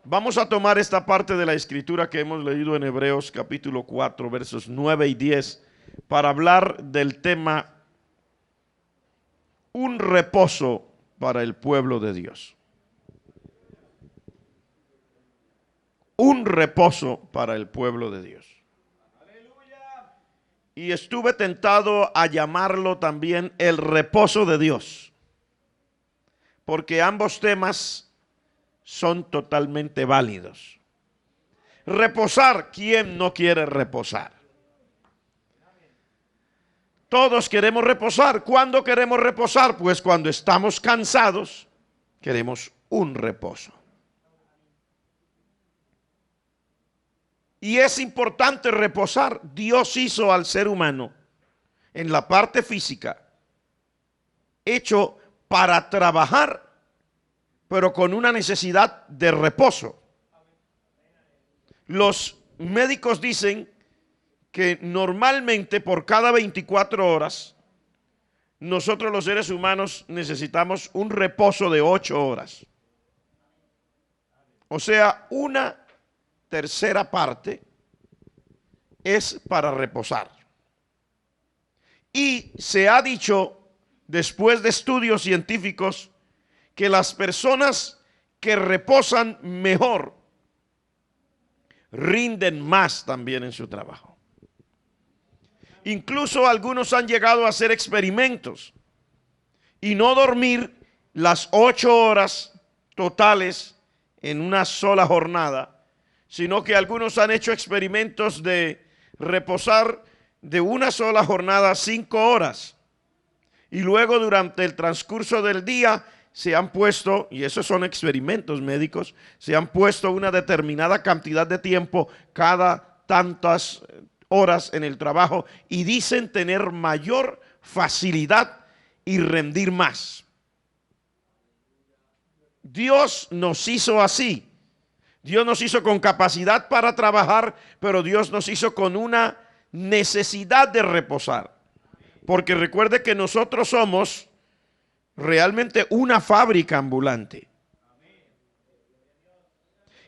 Vamos a tomar esta parte de la escritura que hemos leído en Hebreos capítulo 4, versos 9 y 10, para hablar del tema un reposo para el pueblo de Dios. Un reposo para el pueblo de Dios. Y estuve tentado a llamarlo también el reposo de Dios, porque ambos temas son totalmente válidos. Reposar, ¿quién no quiere reposar? Todos queremos reposar. ¿Cuándo queremos reposar? Pues cuando estamos cansados, queremos un reposo. Y es importante reposar. Dios hizo al ser humano en la parte física, hecho para trabajar, pero con una necesidad de reposo. Los médicos dicen que normalmente por cada 24 horas, nosotros los seres humanos necesitamos un reposo de 8 horas. O sea, una tercera parte es para reposar. Y se ha dicho, después de estudios científicos, que las personas que reposan mejor rinden más también en su trabajo. Incluso algunos han llegado a hacer experimentos y no dormir las 8 horas totales en una sola jornada, sino que algunos han hecho experimentos de reposar de una sola jornada 5 horas. Y luego durante el transcurso del día se han puesto, y esos son experimentos médicos, se han puesto una determinada cantidad de tiempo cada tantas horas en el trabajo y dicen tener mayor facilidad y rendir más. Dios nos hizo así. Dios nos hizo con capacidad para trabajar, pero Dios nos hizo con una necesidad de reposar. Porque recuerde que nosotros somos realmente una fábrica ambulante.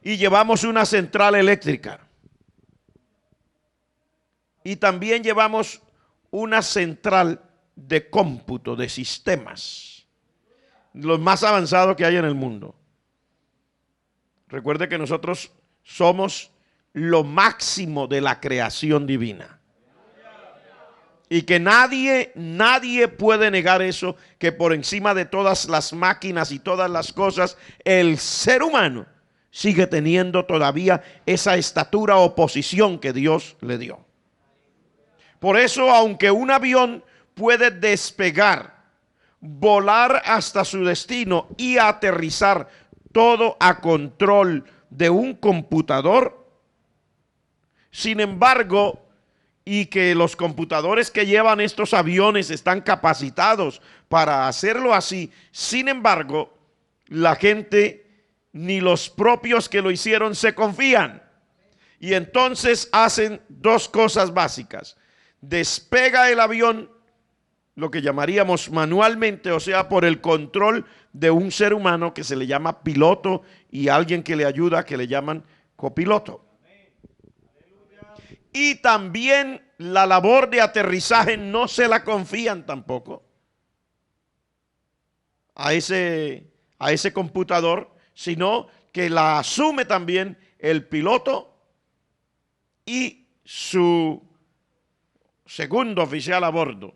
Y llevamos una central eléctrica. Y también llevamos una central de cómputo, de sistemas. Los más avanzados que hay en el mundo. Recuerde que nosotros somos lo máximo de la creación divina. Y que nadie puede negar eso, que por encima de todas las máquinas y todas las cosas, el ser humano sigue teniendo todavía esa estatura o posición que Dios le dio. Por eso, aunque un avión puede despegar, volar hasta su destino y aterrizar todo a control de un computador, sin embargo, y que los computadores que llevan estos aviones están capacitados para hacerlo así, sin embargo, la gente ni los propios que lo hicieron se confían. Y entonces hacen dos cosas básicas. Despega el avión, lo que llamaríamos manualmente, o sea, por el control de un ser humano que se le llama piloto y alguien que le ayuda que le llaman copiloto. Y también la labor de aterrizaje no se la confían tampoco a ese computador, sino que la asume también el piloto y su segundo oficial a bordo,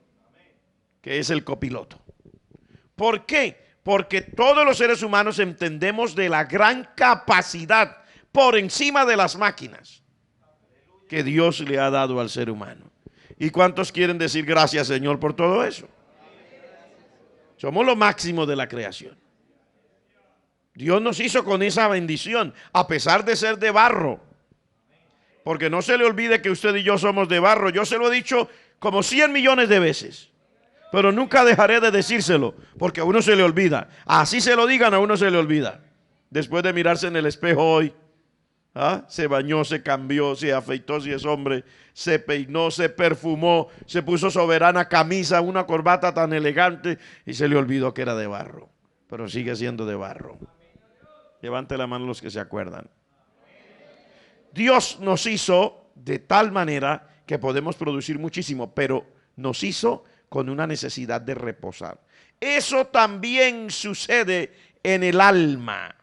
que es el copiloto. ¿Por qué? Porque todos los seres humanos entendemos de la gran capacidad por encima de las máquinas que Dios le ha dado al ser humano. ¿Y cuántos quieren decir gracias, Señor, por todo eso? Somos lo máximo de la creación. Dios nos hizo con esa bendición, a pesar de ser de barro. Porque no se le olvide que usted y yo somos de barro. Yo se lo he dicho como 100 millones de veces. Pero nunca dejaré de decírselo, porque a uno se le olvida. Así se lo digan, a uno se le olvida. Después de mirarse en el espejo hoy, se bañó, se cambió, se afeitó si es hombre, se peinó, se perfumó, se puso soberana camisa, una corbata tan elegante y se le olvidó que era de barro, pero sigue siendo de barro. Levante la mano los que se acuerdan. Dios nos hizo de tal manera que podemos producir muchísimo, pero nos hizo con una necesidad de reposar. Eso también sucede en el alma,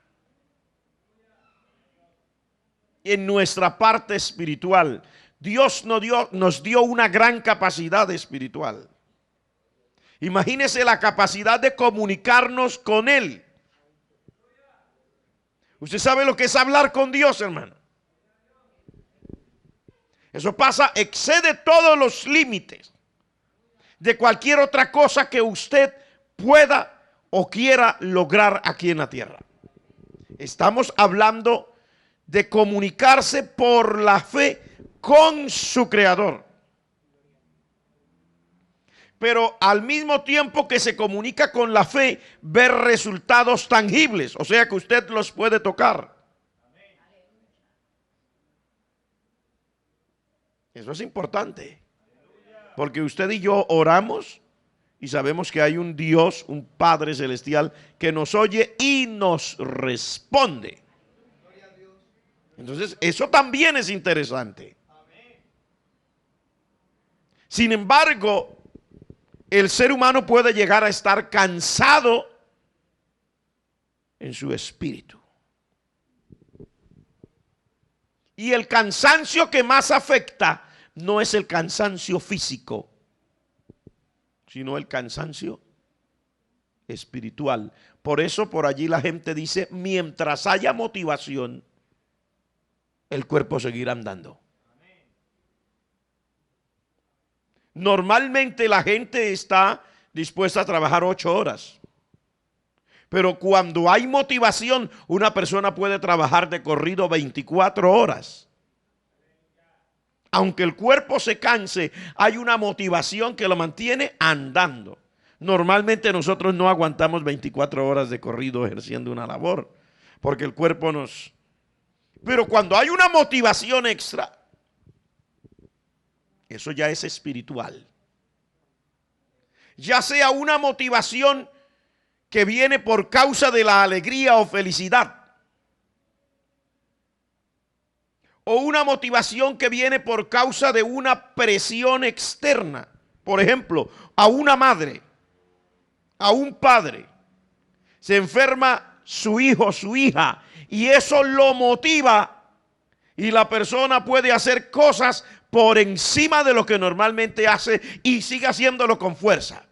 en nuestra parte espiritual. Dios nos dio una gran capacidad espiritual. Imagínese la capacidad de comunicarnos con Él. Usted sabe lo que es hablar con Dios, hermano. Eso excede todos los límites de cualquier otra cosa que usted pueda o quiera lograr aquí en la tierra. Estamos hablando de comunicarse por la fe con su Creador. Pero al mismo tiempo que se comunica con la fe, ver resultados tangibles, o sea que usted los puede tocar. Eso es importante, porque usted y yo oramos y sabemos que hay un Dios, un Padre Celestial que nos oye y nos responde. Entonces, eso también es interesante. Sin embargo, el ser humano puede llegar a estar cansado en su espíritu. Y el cansancio que más afecta no es el cansancio físico, sino el cansancio espiritual. Por eso por allí la gente dice, mientras haya motivación, el cuerpo seguirá andando. Normalmente la gente está dispuesta a trabajar 8 horas. Pero cuando hay motivación, una persona puede trabajar de corrido 24 horas. Aunque el cuerpo se canse, hay una motivación que lo mantiene andando. Normalmente nosotros no aguantamos 24 horas de corrido ejerciendo una labor, porque el cuerpo nos... Pero cuando hay una motivación extra, eso ya es espiritual. Ya sea una motivación que viene por causa de la alegría o felicidad, o una motivación que viene por causa de una presión externa. Por ejemplo, a una madre, a un padre, se enferma su hijo, su hija, y eso lo motiva, y la persona puede hacer cosas por encima de lo que normalmente hace y sigue haciéndolo con fuerza.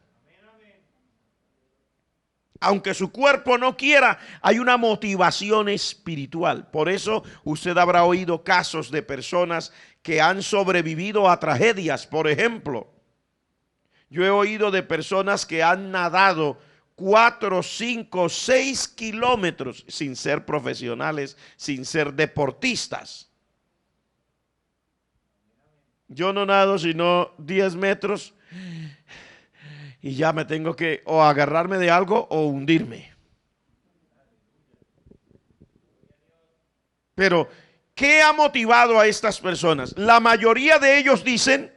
Aunque su cuerpo no quiera, hay una motivación espiritual. Por eso usted habrá oído casos de personas que han sobrevivido a tragedias. Por ejemplo, yo he oído de personas que han nadado 4, 5, 6 kilómetros sin ser profesionales, sin ser deportistas. Yo no nado sino 10 metros. Y ya me tengo que o agarrarme de algo o hundirme. Pero, ¿qué ha motivado a estas personas? La mayoría de ellos dicen,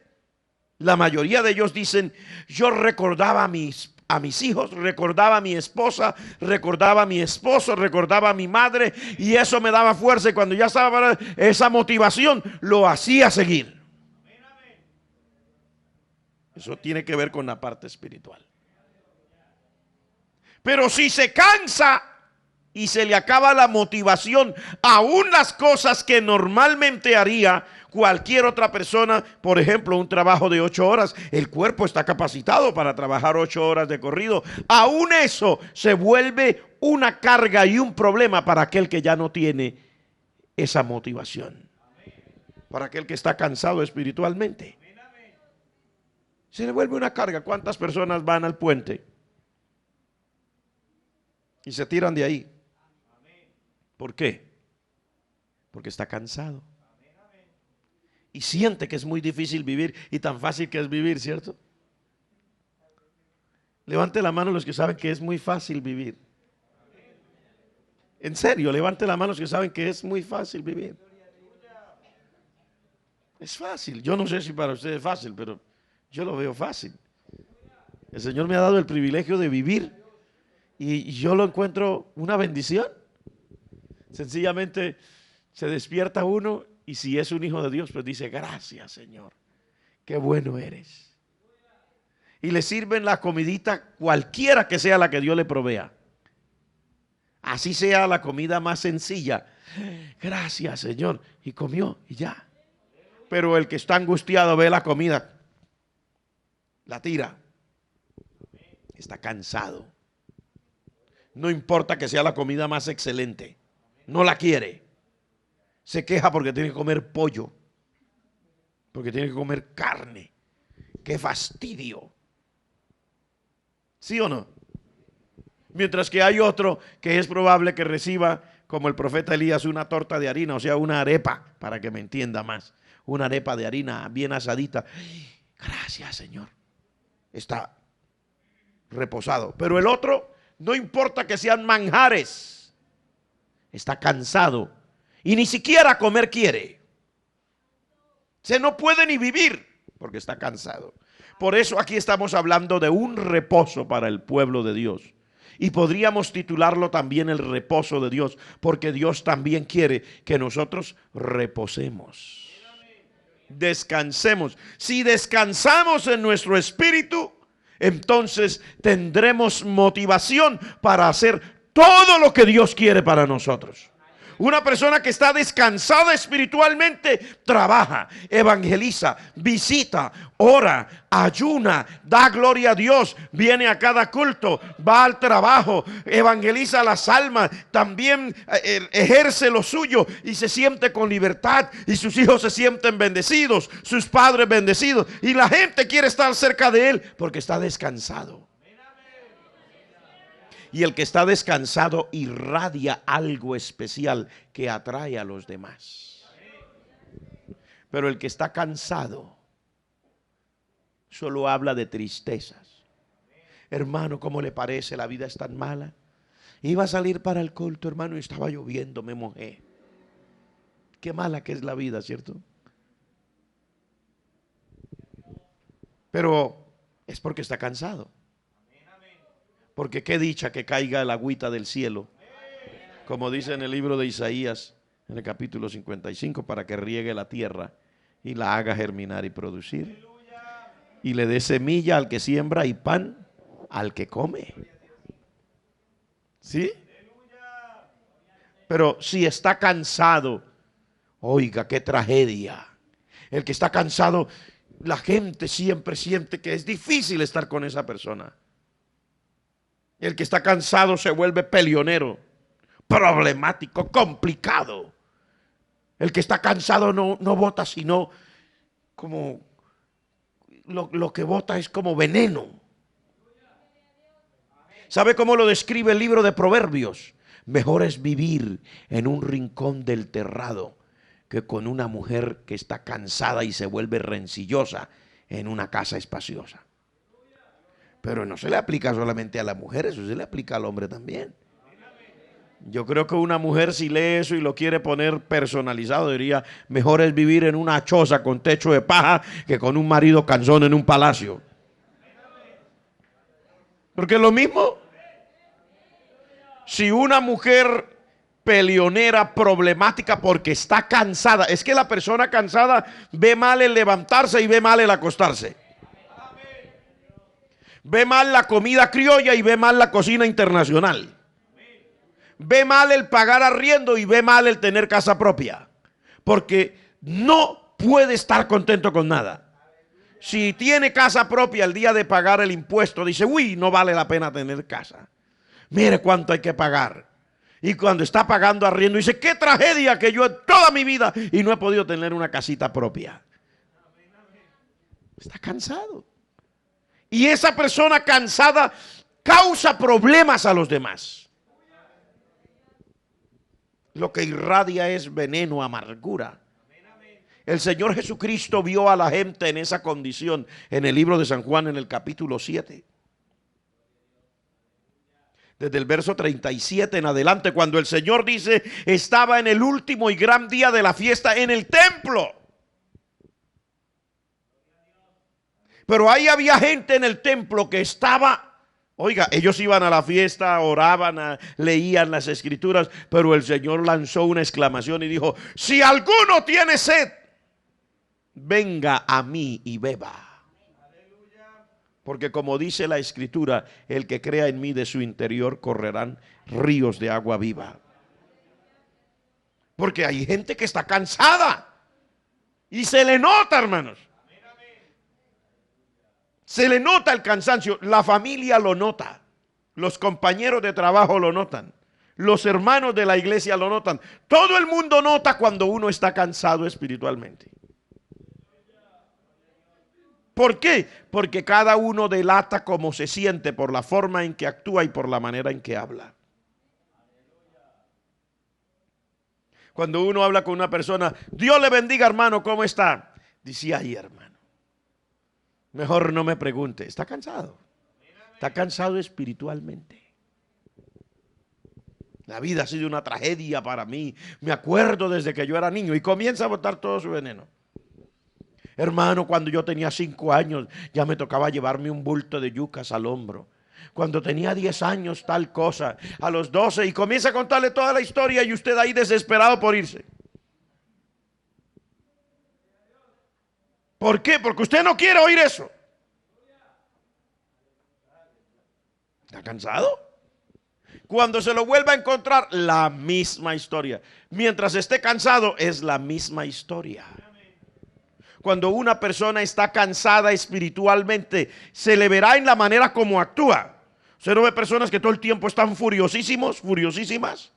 yo recordaba a mis hijos, recordaba a mi esposa, recordaba a mi esposo, recordaba a mi madre, y eso me daba fuerza, y cuando ya estaba esa motivación, lo hacía seguir. Eso tiene que ver con la parte espiritual. Pero si se cansa y se le acaba la motivación, aún las cosas que normalmente haría cualquier otra persona, por ejemplo, un trabajo de 8 horas, el cuerpo está capacitado para trabajar 8 horas de corrido. Aún eso se vuelve una carga y un problema para aquel que ya no tiene esa motivación. Para aquel que está cansado espiritualmente. Se le vuelve una carga. ¿Cuántas personas van al puente y se tiran de ahí? ¿Por qué? Porque está cansado y siente que es muy difícil vivir y tan fácil que es vivir, ¿cierto? Levante la mano los que saben que es muy fácil vivir. En serio, levante la mano los que saben que es muy fácil vivir. Es fácil. Yo no sé si para ustedes es fácil, pero yo lo veo fácil. El Señor me ha dado el privilegio de vivir y yo lo encuentro una bendición. Sencillamente se despierta uno y si es un hijo de Dios, pues dice, gracias Señor, qué bueno eres. Y le sirven la comidita cualquiera que sea la que Dios le provea. Así sea la comida más sencilla. Gracias Señor. Y comió y ya. Pero el que está angustiado ve la comida, la tira. Está cansado. No importa que sea la comida más excelente. No la quiere. Se queja porque tiene que comer pollo. Porque tiene que comer carne. ¡Qué fastidio! ¿Sí o no? Mientras que hay otro que es probable que reciba, como el profeta Elías, una torta de harina, o sea, una arepa, para que me entienda más. Una arepa de harina bien asadita. Gracias, Señor. Está reposado. Pero el otro, no importa que sean manjares, está cansado y ni siquiera comer quiere. Se no puede ni vivir porque está cansado. Por eso aquí estamos hablando de un reposo para el pueblo de Dios. Y podríamos titularlo también el reposo de Dios, porque Dios también quiere que nosotros reposemos. Descansemos. Si descansamos en nuestro espíritu, entonces tendremos motivación para hacer todo lo que Dios quiere para nosotros. Una persona que está descansada espiritualmente trabaja, evangeliza, visita, ora, ayuna, da gloria a Dios, viene a cada culto, va al trabajo, evangeliza las almas, también ejerce lo suyo y se siente con libertad y sus hijos se sienten bendecidos, sus padres bendecidos y la gente quiere estar cerca de él porque está descansado. Y el que está descansado irradia algo especial que atrae a los demás. Pero el que está cansado solo habla de tristezas. Hermano, ¿cómo le parece? La vida es tan mala. Iba a salir para el culto, hermano, y estaba lloviendo, me mojé. Qué mala que es la vida, ¿cierto? Pero es porque está cansado. Porque qué dicha que caiga el agüita del cielo, como dice en el libro de Isaías, en el capítulo 55, para que riegue la tierra y la haga germinar y producir. Y le dé semilla al que siembra y pan al que come. ¿Sí? Pero si está cansado, oiga, qué tragedia. El que está cansado, la gente siempre siente que es difícil estar con esa persona. El que está cansado se vuelve peleonero, problemático, complicado. El que está cansado no vota sino como lo que vota es como veneno. ¿Sabe cómo lo describe el libro de Proverbios? Mejor es vivir en un rincón del terrado que con una mujer que está cansada y se vuelve rencillosa en una casa espaciosa. Pero no se le aplica solamente a la mujer, eso se le aplica al hombre también. Yo creo que una mujer, si lee eso y lo quiere poner personalizado, diría, mejor es vivir en una choza con techo de paja que con un marido cansón en un palacio. Porque es lo mismo. Si una mujer peleonera, problemática porque está cansada, es que la persona cansada ve mal el levantarse y ve mal el acostarse. Ve mal la comida criolla y ve mal la cocina internacional. Ve mal el pagar arriendo y ve mal el tener casa propia. Porque no puede estar contento con nada. Si tiene casa propia el día de pagar el impuesto, dice, uy, no vale la pena tener casa. Mire cuánto hay que pagar. Y cuando está pagando arriendo, dice, qué tragedia que yo en toda mi vida y no he podido tener una casita propia. Está cansado. Y esa persona cansada causa problemas a los demás. Lo que irradia es veneno, amargura. El Señor Jesucristo vio a la gente en esa condición en el libro de San Juan en el capítulo 7. Desde el verso 37 en adelante, cuando el Señor dice, estaba en el último y gran día de la fiesta en el templo. Pero ahí había gente en el templo que estaba Oiga, ellos iban a la fiesta, oraban, leían las escrituras, pero el Señor lanzó una exclamación y dijo: si alguno tiene sed, venga a mí y beba. Porque como dice la escritura, el que crea en mí, de su interior correrán ríos de agua viva. Porque hay gente que está cansada y se le nota, hermanos. Se le nota el cansancio. La familia lo nota, los compañeros de trabajo lo notan, los hermanos de la iglesia lo notan. Todo el mundo nota cuando uno está cansado espiritualmente. ¿Por qué? Porque cada uno delata cómo se siente por la forma en que actúa y por la manera en que habla. Cuando uno habla con una persona: Dios le bendiga, hermano, ¿cómo está? Dice: ay, hermano, mejor no me pregunte. Está cansado. Está cansado espiritualmente. La vida ha sido una tragedia para mí. Me acuerdo desde que yo era niño, y comienza a botar todo su veneno. Hermano, cuando yo tenía 5 años, ya me tocaba llevarme un bulto de yucas al hombro. Cuando tenía 10 años, tal cosa. A los 12, y comienza a contarle toda la historia, y usted ahí desesperado por irse. ¿Por qué? Porque usted no quiere oír eso. ¿Está cansado? Cuando se lo vuelva a encontrar, la misma historia. Mientras esté cansado, es la misma historia. Cuando una persona está cansada espiritualmente, se le verá en la manera como actúa. ¿Usted no ve personas que todo el tiempo están furiosísimos, furiosísimas?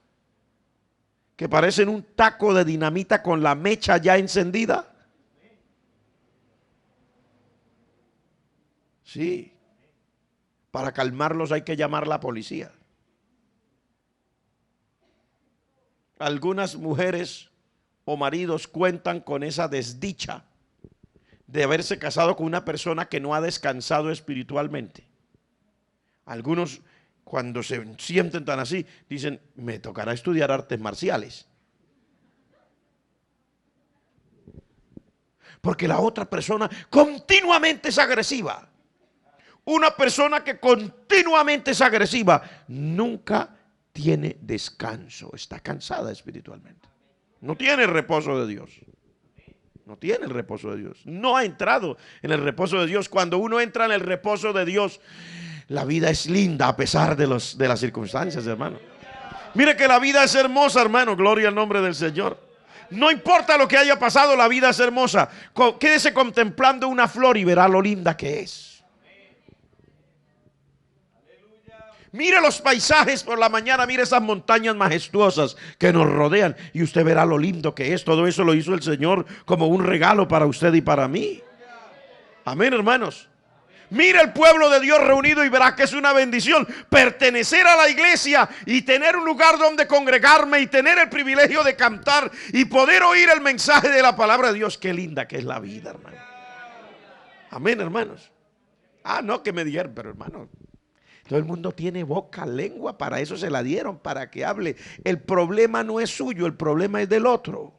Que parecen un taco de dinamita con la mecha ya encendida. Sí. Para calmarlos hay que llamar a la policía. Algunas mujeres o maridos cuentan con esa desdicha de haberse casado con una persona que no ha descansado espiritualmente. Algunos, cuando se sienten tan así, dicen: me tocará estudiar artes marciales. Porque la otra persona continuamente es agresiva. Una persona que continuamente es agresiva nunca tiene descanso, está cansada espiritualmente. No tiene el reposo de Dios. No tiene el reposo de Dios. No ha entrado en el reposo de Dios. Cuando uno entra en el reposo de Dios, la vida es linda a pesar de las circunstancias, hermano. Mire que la vida es hermosa, hermano. Gloria al nombre del Señor. No importa lo que haya pasado, la vida es hermosa. Quédese contemplando una flor y verá lo linda que es. Mire los paisajes por la mañana, mire esas montañas majestuosas que nos rodean y usted verá lo lindo que es. Todo eso lo hizo el Señor como un regalo para usted y para mí. Amén, hermanos. Mire el pueblo de Dios reunido y verá que es una bendición pertenecer a la iglesia y tener un lugar donde congregarme y tener el privilegio de cantar y poder oír el mensaje de la palabra de Dios. Qué linda que es la vida, hermano. Amén, hermanos. No, que me dijeron, pero hermano, todo el mundo tiene boca, lengua, para eso se la dieron, para que hable. El problema no es suyo, el problema es del otro.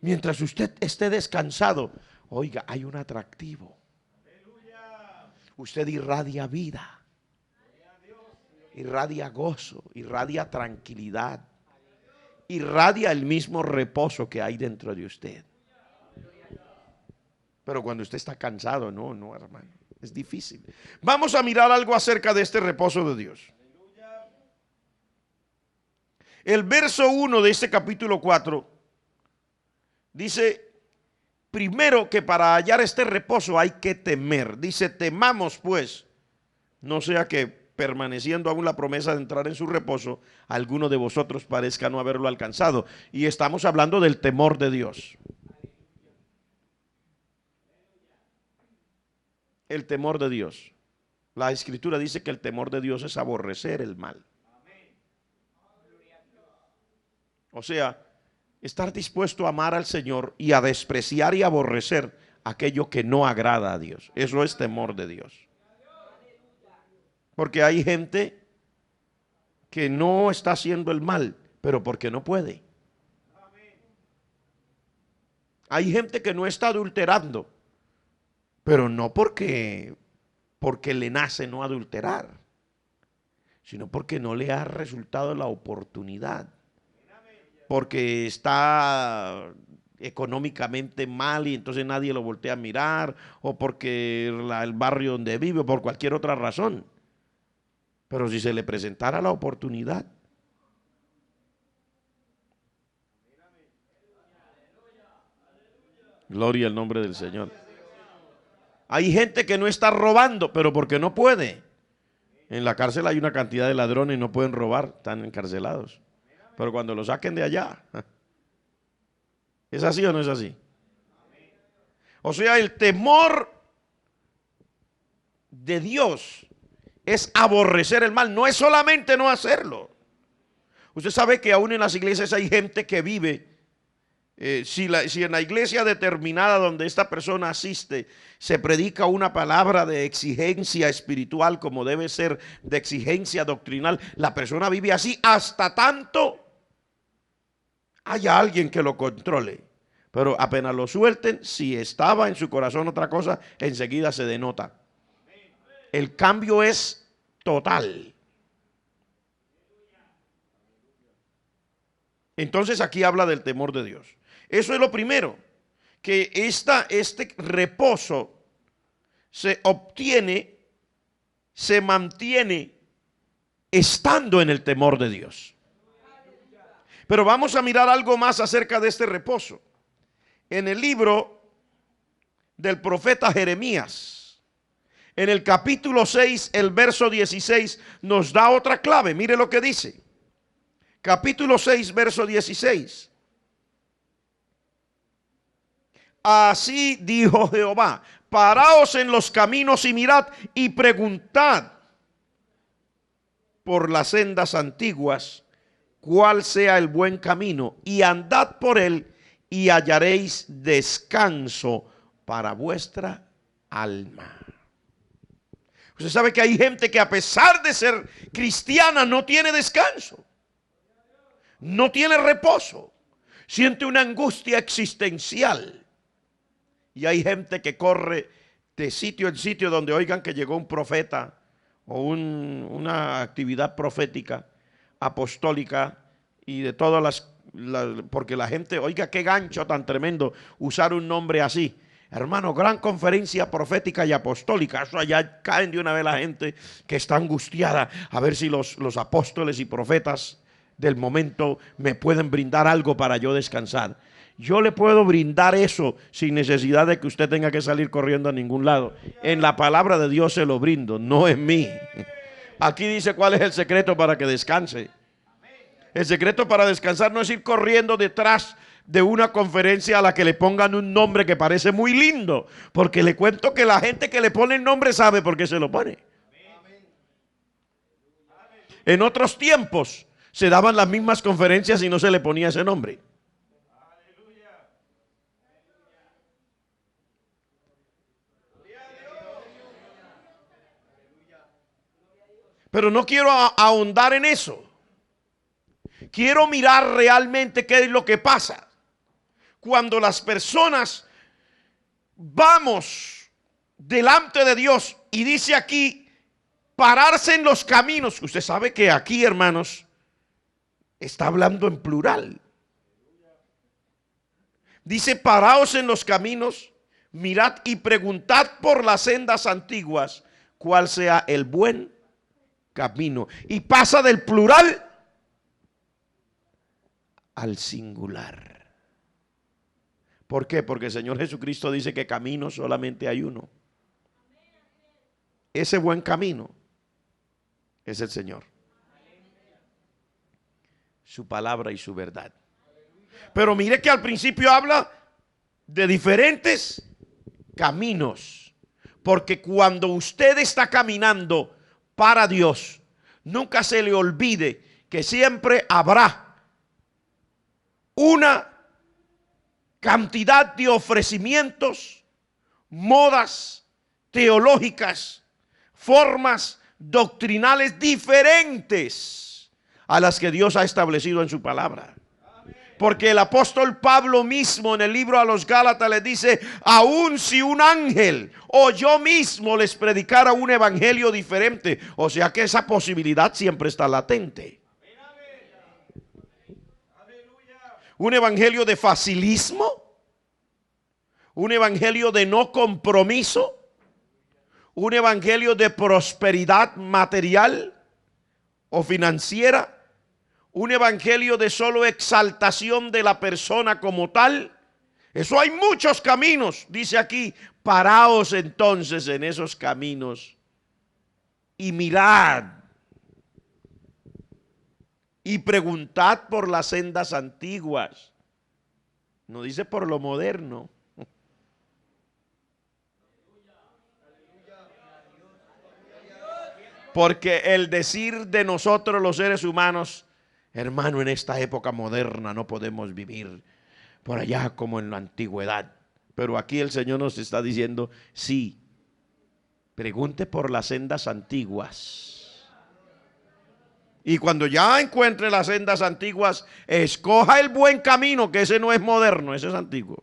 Mientras usted esté descansado, oiga, hay un atractivo. Usted irradia vida, irradia gozo, irradia tranquilidad, irradia el mismo reposo que hay dentro de usted. Pero cuando usted está cansado, no, hermano, es difícil. Vamos a mirar algo acerca de este reposo de Dios. El verso 1 de este capítulo 4 dice, primero, que para hallar este reposo hay que temer. Dice: temamos pues, no sea que permaneciendo aún la promesa de entrar en su reposo, alguno de vosotros parezca no haberlo alcanzado. Y estamos hablando del temor de Dios. El temor de Dios. La escritura dice que el temor de Dios es aborrecer el mal. O sea, estar dispuesto a amar al Señor y a despreciar y aborrecer aquello que no agrada a Dios. Eso es temor de Dios. Porque hay gente que no está haciendo el mal, pero porque no puede. Hay gente que no está adulterando, Pero no porque le nace no adulterar, sino porque no le ha resultado la oportunidad, porque está económicamente mal y entonces nadie lo voltea a mirar, o porque el barrio donde vive, o por cualquier otra razón. Pero si se le presentara la oportunidad, gloria al nombre del Señor. Hay gente que no está robando, pero porque no puede. En la cárcel hay una cantidad de ladrones y no pueden robar, están encarcelados. Pero cuando lo saquen de allá, ¿es así o no es así? O sea, el temor de Dios es aborrecer el mal, no es solamente no hacerlo. Usted sabe que aún en las iglesias hay gente que vive, si en la iglesia determinada donde esta persona asiste se predica una palabra de exigencia espiritual como debe ser, de exigencia doctrinal, la persona vive así hasta tanto haya alguien que lo controle. Pero apenas lo suelten, si estaba en su corazón otra cosa, enseguida se denota. El cambio es total. Entonces aquí habla del temor de Dios. Eso es lo primero, que este reposo se obtiene, se mantiene estando en el temor de Dios. Pero vamos a mirar algo más acerca de este reposo. En el libro del profeta Jeremías, en el capítulo 6, el verso 16, nos da otra clave. Mire lo que dice. Capítulo 6, verso 16. Así dijo Jehová: paraos en los caminos y mirad y preguntad por las sendas antiguas cuál sea el buen camino, y andad por él y hallaréis descanso para vuestra alma. Usted sabe que hay gente que a pesar de ser cristiana no tiene descanso, no tiene reposo, siente una angustia existencial. Y hay gente que corre de sitio en sitio donde oigan que llegó un profeta o una actividad profética, apostólica, y de todas porque la gente, oiga qué gancho tan tremendo usar un nombre así. Hermano, gran conferencia profética y apostólica. Eso allá caen de una vez la gente que está angustiada a ver si los apóstoles y profetas del momento me pueden brindar algo para yo descansar. Yo le puedo brindar eso sin necesidad de que usted tenga que salir corriendo a ningún lado. En la palabra de Dios se lo brindo, no en mí. Aquí dice cuál es el secreto para que descanse. El secreto para descansar no es ir corriendo detrás de una conferencia a la que le pongan un nombre que parece muy lindo, porque le cuento que la gente que le pone el nombre sabe por qué se lo pone. En otros tiempos se daban las mismas conferencias y no se le ponía ese nombre. Pero no quiero ahondar en eso. Quiero mirar realmente qué es lo que pasa cuando las personas vamos delante de Dios, y dice aquí pararse en los caminos. Usted sabe que aquí, hermanos, está hablando en plural. Dice: paraos en los caminos, mirad y preguntad por las sendas antiguas cuál sea el buen camino. Y pasa del plural al singular. ¿Por qué? Porque el Señor Jesucristo dice que camino solamente hay uno. Ese buen camino es el Señor, su palabra y su verdad. Pero mire que al principio habla de diferentes caminos, porque cuando usted está caminando para Dios, nunca se le olvide que siempre habrá una cantidad de ofrecimientos, modas teológicas, formas doctrinales diferentes a las que Dios ha establecido en su palabra. Porque el apóstol Pablo mismo en el libro a los Gálatas les dice: aun si un ángel o yo mismo les predicara un evangelio diferente. O sea que esa posibilidad siempre está latente. Un evangelio de facilismo, un evangelio de no compromiso, un evangelio de prosperidad material o financiera, un evangelio de solo exaltación de la persona como tal. Eso hay muchos caminos, dice aquí. Paraos entonces en esos caminos y mirad y preguntad por las sendas antiguas. No dice por lo moderno. Porque el decir de nosotros los seres humanos: hermano, en esta época moderna no podemos vivir por allá como en la antigüedad. Pero aquí el Señor nos está diciendo: sí, pregunte por las sendas antiguas. Y cuando ya encuentre las sendas antiguas, escoja el buen camino, que ese no es moderno, ese es antiguo.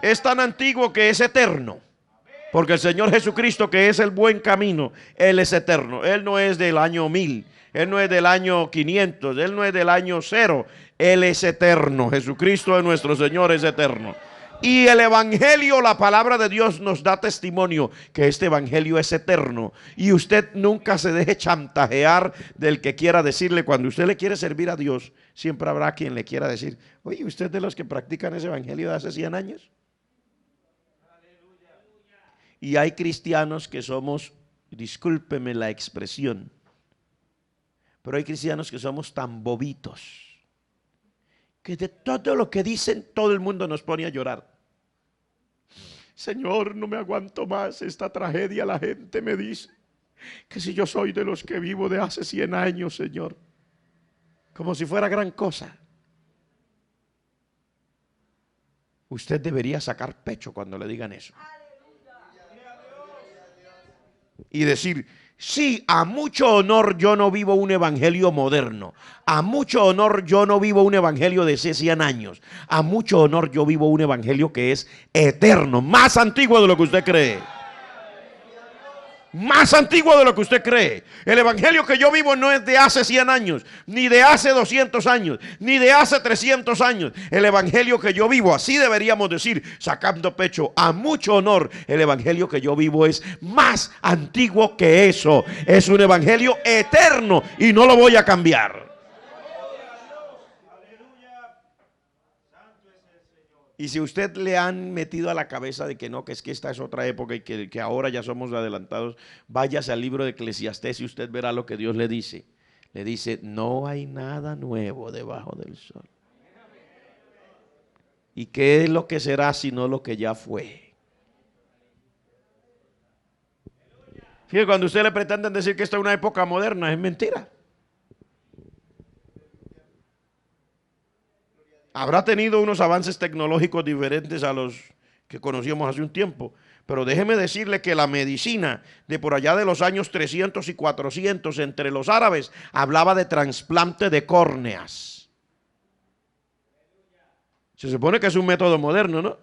Es tan antiguo que es eterno. Porque el Señor Jesucristo, que es el buen camino, Él es eterno. Él no es del año 1000, Él no es del año 500, Él no es del año 0. Él es eterno. Jesucristo de nuestro Señor es eterno. Y el evangelio, la palabra de Dios, nos da testimonio que este evangelio es eterno. Y usted nunca se deje chantajear del que quiera decirle. Cuando usted le quiere servir a Dios, siempre habrá quien le quiera decir: oye, ¿usted es de los que practican ese evangelio de hace 100 años? Y hay cristianos que somos, discúlpeme la expresión, pero hay cristianos que somos tan bobitos que de todo lo que dicen todo el mundo nos pone a llorar. Señor, no me aguanto más esta tragedia. La gente me dice que si yo soy de los que vivo de hace 100 años, Señor, como si fuera gran cosa. Usted debería sacar pecho cuando le digan eso y decir: sí, a mucho honor yo no vivo un evangelio moderno. A mucho honor yo no vivo un evangelio de 100 años. A mucho honor yo vivo un evangelio que es eterno, más antiguo de lo que usted cree. Más antiguo de lo que usted cree. El evangelio que yo vivo no es de hace 100 años, ni de hace 200 años, ni de hace 300 años. El evangelio que yo vivo, así deberíamos decir, sacando pecho, a mucho honor, el evangelio que yo vivo es más antiguo que eso. Es un evangelio eterno y no lo voy a cambiar. Y si usted le han metido a la cabeza de que no, que es que esta es otra época y que ahora ya somos adelantados, váyase al libro de Eclesiastés y usted verá lo que Dios le dice. Le dice: no hay nada nuevo debajo del sol. ¿Y qué es lo que será sino lo que ya fue? Fíjate, cuando usted le pretenden decir que esta es una época moderna, es mentira. Habrá tenido unos avances tecnológicos diferentes a los que conocíamos hace un tiempo, pero déjeme decirle que la medicina de por allá de los años 300 y 400 entre los árabes hablaba de trasplante de córneas. Se supone que es un método moderno, ¿no?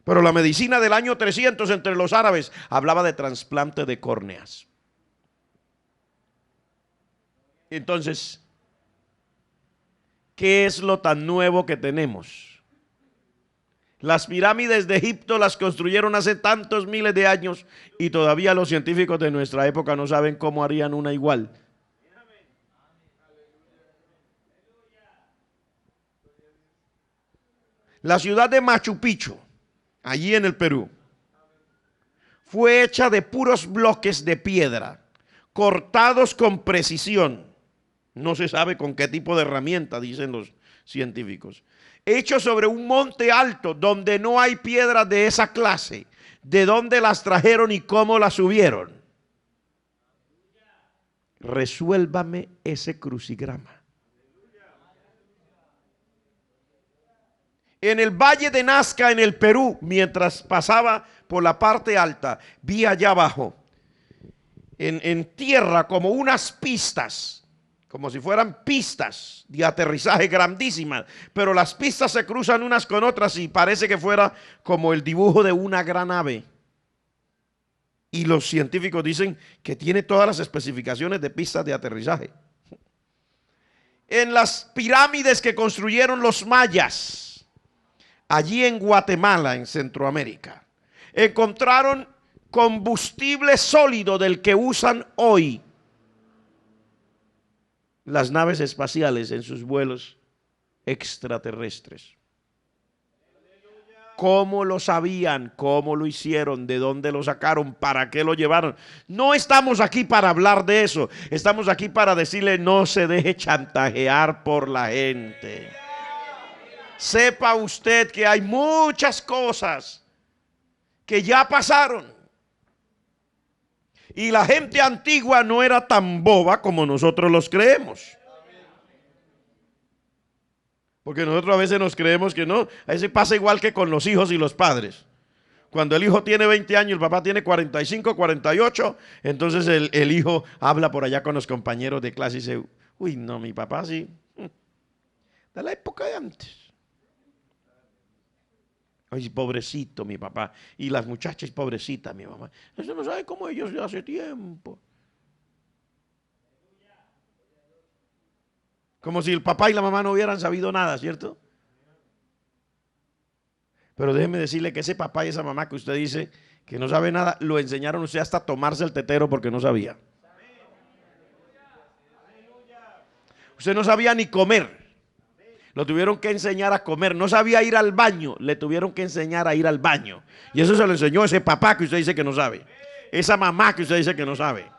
Pero la medicina del año 300 entre los árabes hablaba de trasplante de córneas. Entonces, ¿qué es lo tan nuevo que tenemos? Las pirámides de Egipto las construyeron hace tantos miles de años y todavía los científicos de nuestra época no saben cómo harían una igual. La ciudad de Machu Picchu, allí en el Perú, fue hecha de puros bloques de piedra, cortados con precisión. No se sabe con qué tipo de herramienta, dicen los científicos. Hecho sobre un monte alto donde no hay piedras de esa clase. ¿De dónde las trajeron y cómo las subieron? Resuélvame ese crucigrama. En el valle de Nazca, en el Perú, mientras pasaba por la parte alta, vi allá abajo, en tierra, como unas pistas como si fueran pistas de aterrizaje grandísimas, pero las pistas se cruzan unas con otras y parece que fuera como el dibujo de una gran ave. Y los científicos dicen que tiene todas las especificaciones de pistas de aterrizaje. En las pirámides que construyeron los mayas, allí en Guatemala, en Centroamérica, encontraron combustible sólido del que usan hoy las naves espaciales en sus vuelos extraterrestres. ¿Cómo lo sabían? ¿Cómo lo hicieron? ¿De dónde lo sacaron? ¿Para qué lo llevaron? No estamos aquí para hablar de eso. Estamos aquí para decirle: no se deje chantajear por la gente. Sepa usted que hay muchas cosas que ya pasaron. Y la gente antigua no era tan boba como nosotros los creemos. Porque nosotros a veces nos creemos que no. A veces pasa igual que con los hijos y los padres. Cuando el hijo tiene 20 años, el papá tiene 45, 48, entonces el hijo habla por allá con los compañeros de clase y dice: uy, no, mi papá sí, de la época de antes. Ay, pobrecito mi papá. Y las muchachas, pobrecita mi mamá. Eso no sabe cómo ellos de hace tiempo. Como si el papá y la mamá no hubieran sabido nada, ¿cierto? Pero déjeme decirle que ese papá y esa mamá que usted dice que no sabe nada, lo enseñaron a usted hasta tomarse el tetero porque no sabía. Usted no sabía ni comer. Lo tuvieron que enseñar a comer. No sabía ir al baño. Le tuvieron que enseñar a ir al baño. Y eso se lo enseñó ese papá que usted dice que no sabe. Esa mamá que usted dice que no sabe.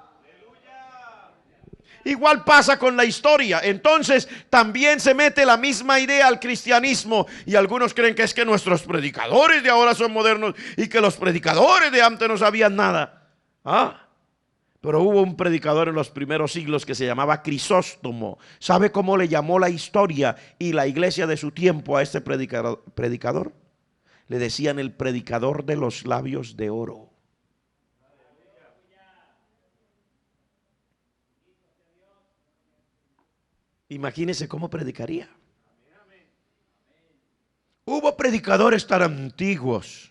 Igual pasa con la historia. Entonces también se mete la misma idea al cristianismo. Y algunos creen que es que nuestros predicadores de ahora son modernos y que los predicadores de antes no sabían nada. Pero hubo un predicador en los primeros siglos que se llamaba Crisóstomo. ¿Sabe cómo le llamó la historia y la iglesia de su tiempo a este predicador? Le decían el predicador de los labios de oro. Imagínese cómo predicaría. Hubo predicadores tan antiguos.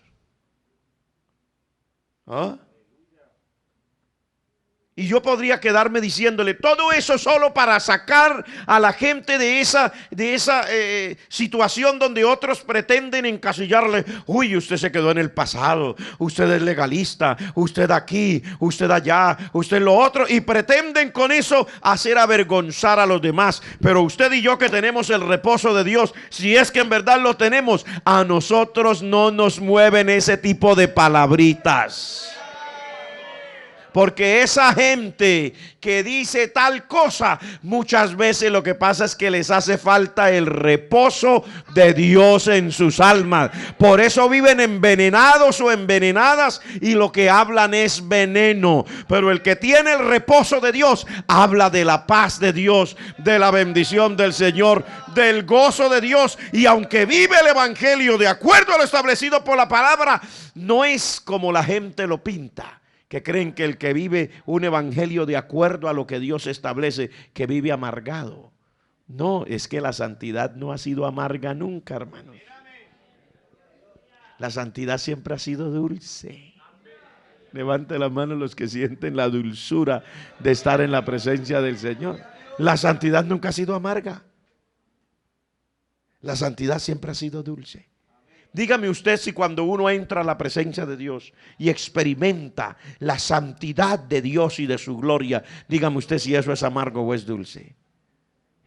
Y yo podría quedarme diciéndole todo eso solo para sacar a la gente de esa situación donde otros pretenden encasillarle. Uy, usted se quedó en el pasado, usted es legalista, usted aquí, usted allá, usted lo otro. Y pretenden con eso hacer avergonzar a los demás. Pero usted y yo que tenemos el reposo de Dios, si es que en verdad lo tenemos, a nosotros no nos mueven ese tipo de palabritas. Porque esa gente que dice tal cosa, muchas veces lo que pasa es que les hace falta el reposo de Dios en sus almas. Por eso viven envenenados o envenenadas y lo que hablan es veneno. Pero el que tiene el reposo de Dios habla de la paz de Dios, de la bendición del Señor, del gozo de Dios. Y aunque vive el evangelio de acuerdo a lo establecido por la palabra, no es como la gente lo pinta. Que creen que el que vive un evangelio de acuerdo a lo que Dios establece, que vive amargado. No, es que la santidad no ha sido amarga nunca, hermanos. La santidad siempre ha sido dulce. Levante la mano los que sienten la dulzura de estar en la presencia del Señor. La santidad nunca ha sido amarga. La santidad siempre ha sido dulce. Dígame usted si cuando uno entra a la presencia de Dios y experimenta la santidad de Dios y de su gloria, dígame usted si eso es amargo o es dulce.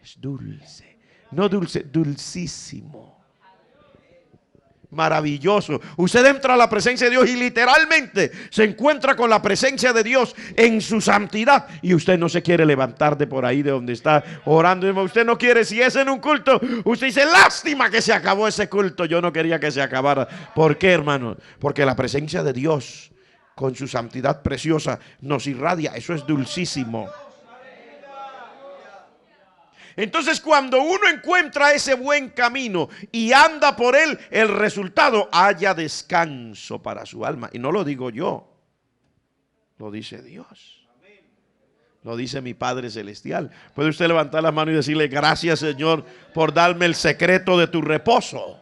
Es dulce. No dulce, dulcísimo. Maravilloso. Usted entra a la presencia de Dios y literalmente se encuentra con la presencia de Dios en su santidad. Y usted no se quiere levantar de por ahí de donde está orando. Usted no quiere, si es en un culto, usted dice: lástima que se acabó ese culto. Yo no quería que se acabara. ¿Por qué, hermano? Porque la presencia de Dios con su santidad preciosa nos irradia. Eso es dulcísimo. Entonces cuando uno encuentra ese buen camino y anda por él, el resultado haya descanso para su alma. Y no lo digo yo, lo dice Dios. Lo dice mi Padre Celestial. Puede usted levantar la mano y decirle: gracias, Señor, por darme el secreto de tu reposo.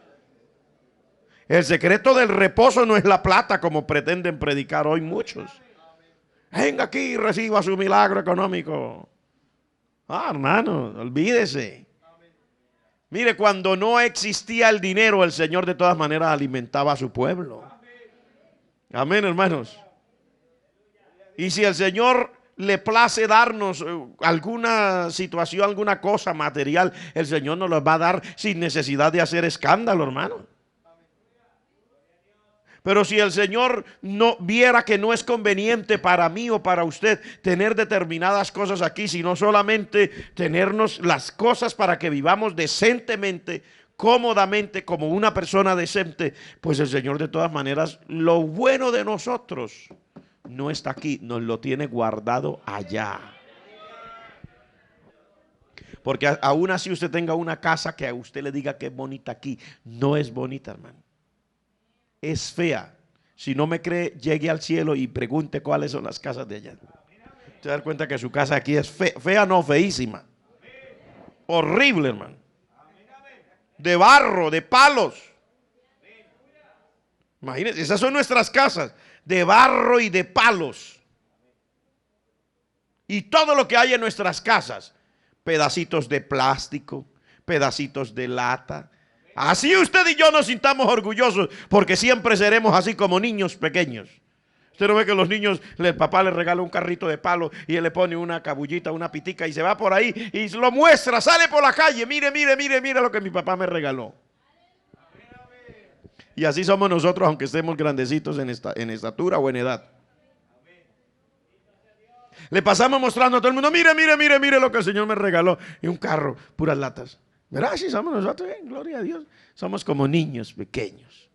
El secreto del reposo no es la plata, como pretenden predicar hoy muchos. Venga aquí y reciba su milagro económico. Hermano, olvídese. Mire, cuando no existía el dinero, el Señor de todas maneras alimentaba a su pueblo. Amén, hermanos. Y si el Señor le place darnos alguna situación, alguna cosa material, el Señor nos lo va a dar sin necesidad de hacer escándalo, hermano. Pero si el Señor no viera que no es conveniente para mí o para usted tener determinadas cosas aquí, sino solamente tenernos las cosas para que vivamos decentemente, cómodamente, como una persona decente, pues el Señor de todas maneras, lo bueno de nosotros no está aquí, nos lo tiene guardado allá. Porque aún así usted tenga una casa que a usted le diga que es bonita aquí, no es bonita, hermano. Es fea. Si no me cree, llegue al cielo y pregunte cuáles son las casas de allá. Se da cuenta que su casa aquí es fea, fea no, feísima. Horrible, hermano. De barro, de palos. Imagínense, esas son nuestras casas, de barro y de palos. Y todo lo que hay en nuestras casas, pedacitos de plástico, pedacitos de lata. Así usted y yo nos sintamos orgullosos, porque siempre seremos así como niños pequeños. Usted no ve que los niños, el papá le regala un carrito de palo y él le pone una cabullita, una pitica y se va por ahí y lo muestra, sale por la calle, mire lo que mi papá me regaló. Y así somos nosotros, aunque estemos grandecitos en estatura o en edad. Le pasamos mostrando a todo el mundo: mire lo que el Señor me regaló. Y un carro, puras latas. ¿Verdad? Sí, somos nosotros, gloria a Dios. Somos como niños pequeños.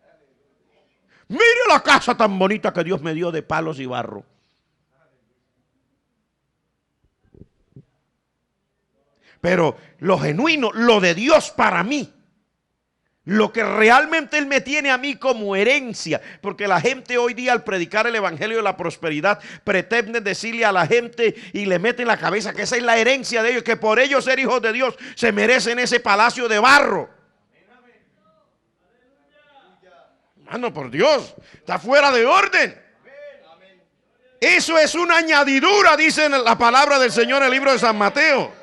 Mire la casa tan bonita que Dios me dio de palos y barro. Pero lo genuino, lo de Dios para mí, lo que realmente Él me tiene a mí como herencia, porque la gente hoy día al predicar el evangelio de la prosperidad pretende decirle a la gente y le mete en la cabeza que esa es la herencia de ellos, que por ellos ser hijos de Dios se merecen ese palacio de barro. Hermano, por Dios, está fuera de orden. Eso es una añadidura, dice la palabra del Señor en el libro de San Mateo.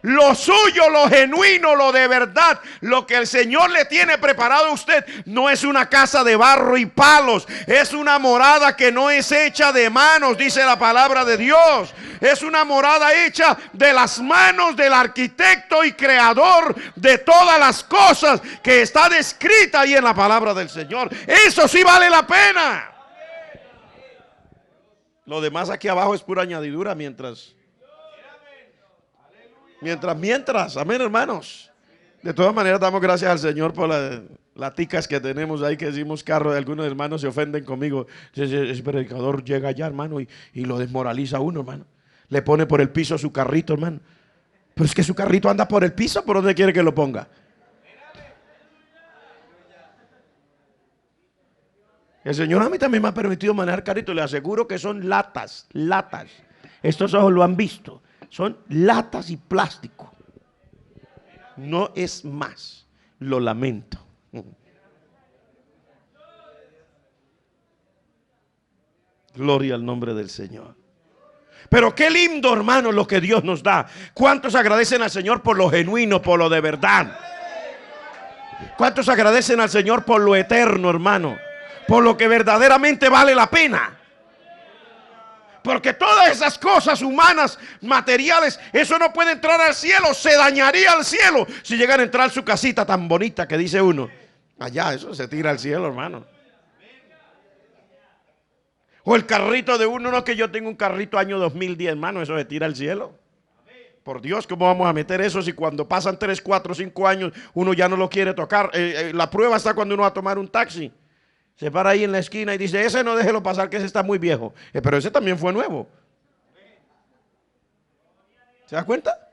Lo suyo, lo genuino, lo de verdad, lo que el Señor le tiene preparado a usted, no es una casa de barro y palos, es una morada que no es hecha de manos, dice la palabra de Dios. Es una morada hecha de las manos del arquitecto y creador de todas las cosas, que está descrita ahí en la palabra del Señor. Eso sí vale la pena. Lo demás aquí abajo es pura añadidura mientras, amén, hermanos. De todas maneras damos gracias al Señor por las ticas que tenemos ahí, que decimos carro. De algunos hermanos se ofenden conmigo. Ese predicador llega allá, hermano, y lo desmoraliza a uno, hermano. Le pone por el piso su carrito, hermano. Pero es que su carrito anda por el piso, ¿por dónde quiere que lo ponga? El Señor a mí también me ha permitido manejar carrito. Le aseguro que son latas. Estos ojos lo han visto. Son latas y plástico. No es más. Lo lamento. Gloria al nombre del Señor. Pero qué lindo, hermano, lo que Dios nos da. ¿Cuántos agradecen al Señor por lo genuino, por lo de verdad? ¿Cuántos agradecen al Señor por lo eterno, hermano? Por lo que verdaderamente vale la pena. Porque todas esas cosas humanas, materiales, eso no puede entrar al cielo. Se dañaría el cielo si llegara a entrar su casita tan bonita que dice uno. Allá, eso se tira al cielo, hermano. O el carrito de uno, no, que yo tengo un carrito año 2010, hermano, eso se tira al cielo. Por Dios, ¿cómo vamos a meter eso si cuando pasan 3, 4, 5 años uno ya no lo quiere tocar? La prueba está cuando uno va a tomar un taxi. Se para ahí en la esquina y dice: ese no, déjelo pasar, que ese está muy viejo. Pero ese también fue nuevo. ¿Se da cuenta?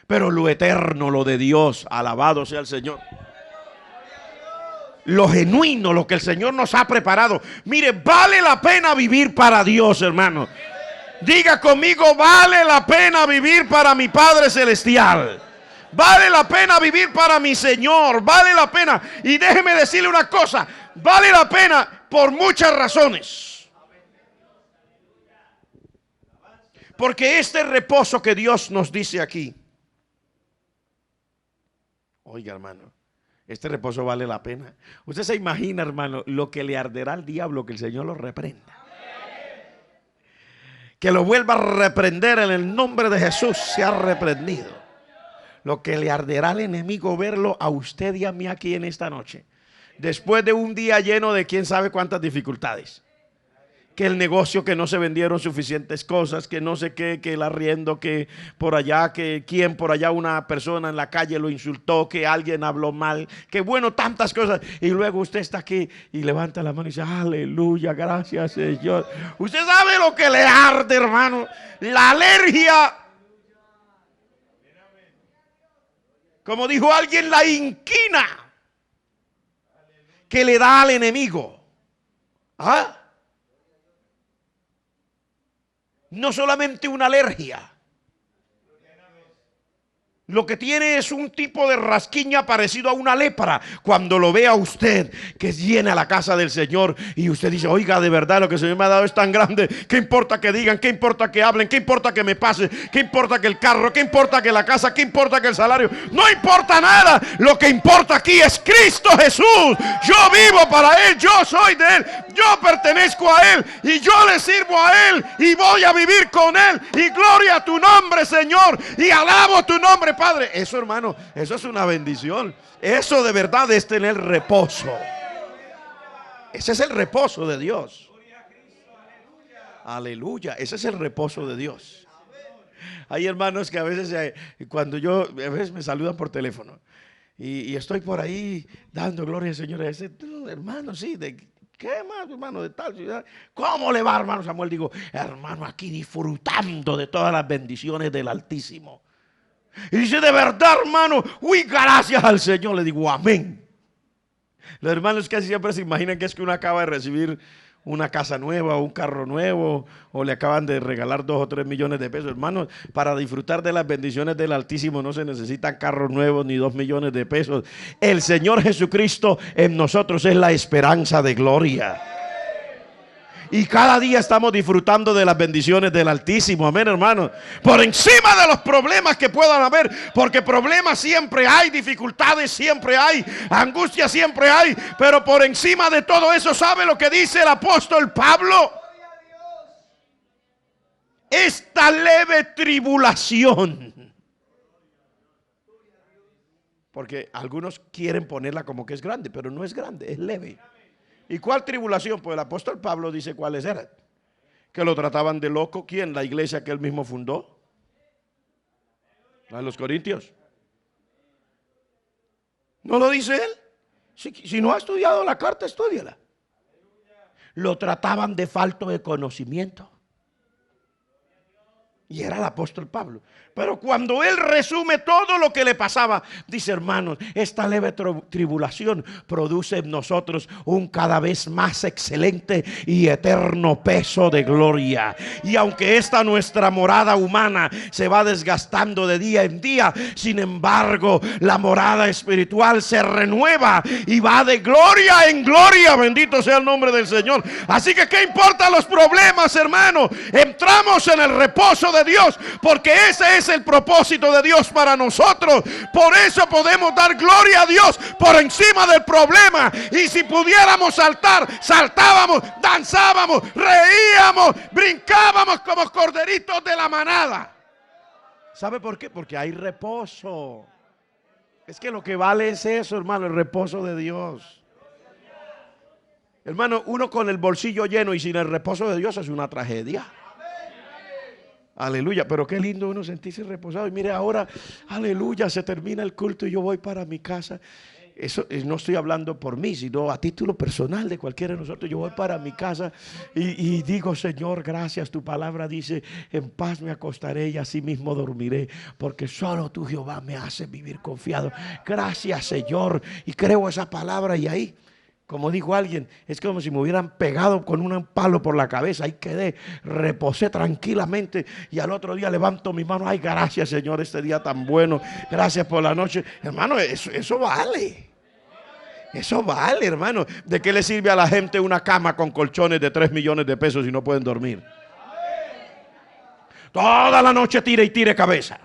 Pero lo eterno, lo de Dios, alabado sea el Señor. Lo genuino, lo que el Señor nos ha preparado. Mire, vale la pena vivir para Dios, hermano. Diga conmigo, vale la pena vivir para mi Padre Celestial. Vale la pena vivir para mi Señor. Vale la pena. Y déjeme decirle una cosa. Vale la pena por muchas razones. Porque este reposo que Dios nos dice aquí. Oiga, hermano, este reposo vale la pena. Usted se imagina, hermano, lo que le arderá al diablo que el Señor lo reprenda. Que lo vuelva a reprender en el nombre de Jesús. Se ha reprendido. Lo que le arderá al enemigo verlo a usted y a mí aquí en esta noche. Después de un día lleno de quién sabe cuántas dificultades. Que el negocio, que no se vendieron suficientes cosas, que no sé qué, que el arriendo, que por allá, que quien por allá, una persona en la calle lo insultó, que alguien habló mal, que bueno, tantas cosas. Y luego usted está aquí y levanta la mano y dice, aleluya, gracias Señor. Usted sabe lo que le arde, hermano. La alergia. Como dijo alguien, la inquina que le da al enemigo. ¿Ah? No solamente una alergia. Lo que tiene es un tipo de rasquiña parecido a una lepra. Cuando lo vea usted que viene a la casa del Señor y usted dice, oiga, de verdad lo que el Señor me ha dado es tan grande. ¿Qué importa que digan? ¿Qué importa que hablen? ¿Qué importa que me pase? ¿Qué importa que el carro? ¿Qué importa que la casa? ¿Qué importa que el salario? No importa nada. Lo que importa aquí es Cristo Jesús. Yo vivo para Él. Yo soy de Él. Yo pertenezco a Él. Y yo le sirvo a Él. Y voy a vivir con Él. Y gloria a tu nombre, Señor. Y alabo tu nombre, Padre. Eso, hermano, eso es una bendición. Eso de verdad es tener reposo. Ese es el reposo de Dios. Aleluya. Ese es el reposo de Dios. Hay hermanos que a veces a veces me saludan por teléfono y estoy por ahí dando gloria al Señor. Ese hermano, sí, de ¿qué más, hermano, de tal ciudad? ¿Cómo le va, hermano Samuel? Digo, hermano, aquí disfrutando de todas las bendiciones del Altísimo. Y dice, de verdad, hermano, uy, gracias al Señor. Le digo, amén. Los hermanos casi siempre se imaginan que es que uno acaba de recibir una casa nueva o un carro nuevo, o le acaban de regalar 2 o 3 millones de pesos. Hermanos, para disfrutar de las bendiciones del Altísimo no se necesitan carros nuevos ni 2 millones de pesos. El Señor Jesucristo en nosotros es la esperanza de gloria. Y cada día estamos disfrutando de las bendiciones del Altísimo. Amén, hermano. Por encima de los problemas que puedan haber. Porque problemas siempre hay. Dificultades siempre hay. Angustia siempre hay. Pero por encima de todo eso, ¿sabe lo que dice el apóstol Pablo? Esta leve tribulación. Porque algunos quieren ponerla como que es grande. Pero no es grande, es leve. ¿Y cuál tribulación? Pues el apóstol Pablo dice cuáles eran. Que lo trataban de loco. ¿Quién? La iglesia que él mismo fundó. ¿A los Corintios? ¿No lo dice él? Si no ha estudiado la carta, estúdiala. Lo trataban de falto de conocimiento. Y era el apóstol Pablo. Pero cuando él resume todo lo que le pasaba, dice, hermanos, esta leve tribulación produce en nosotros un cada vez más excelente y eterno peso de gloria. Y aunque esta nuestra morada humana se va desgastando de día en día, sin embargo, la morada espiritual se renueva y va de gloria en gloria. Bendito sea el nombre del Señor. Así que, ¿qué importan los problemas, hermano? Entramos en el reposo de Dios, porque ese es el propósito de Dios para nosotros. Por eso podemos dar gloria a Dios por encima del problema. Y si pudiéramos saltar, saltábamos, danzábamos, reíamos, brincábamos como corderitos de la manada. ¿Sabe por qué? Porque hay reposo. Es que lo que vale es eso, hermano, el reposo de Dios. Hermano, uno con el bolsillo lleno y sin el reposo de Dios es una tragedia. Aleluya, pero qué lindo uno sentirse reposado. Y mire, ahora, aleluya, se termina el culto y yo voy para mi casa. Eso no estoy hablando por mí, sino a título personal de cualquiera de nosotros. Yo voy para mi casa y digo, Señor, gracias. Tu palabra dice, en paz me acostaré y así mismo dormiré, porque solo tú, Jehová, me hace vivir confiado. Gracias, Señor. Y creo esa palabra y ahí Como dijo alguien, es como si me hubieran pegado con un palo por la cabeza. Ahí quedé, reposé tranquilamente y al otro día levanto mi mano. Ay, gracias Señor, este día tan bueno. Gracias por la noche. Hermano, eso vale. Eso vale, hermano. ¿De qué le sirve a la gente una cama con colchones de 3 millones de pesos si no pueden dormir? Toda la noche tire y tire cabeza.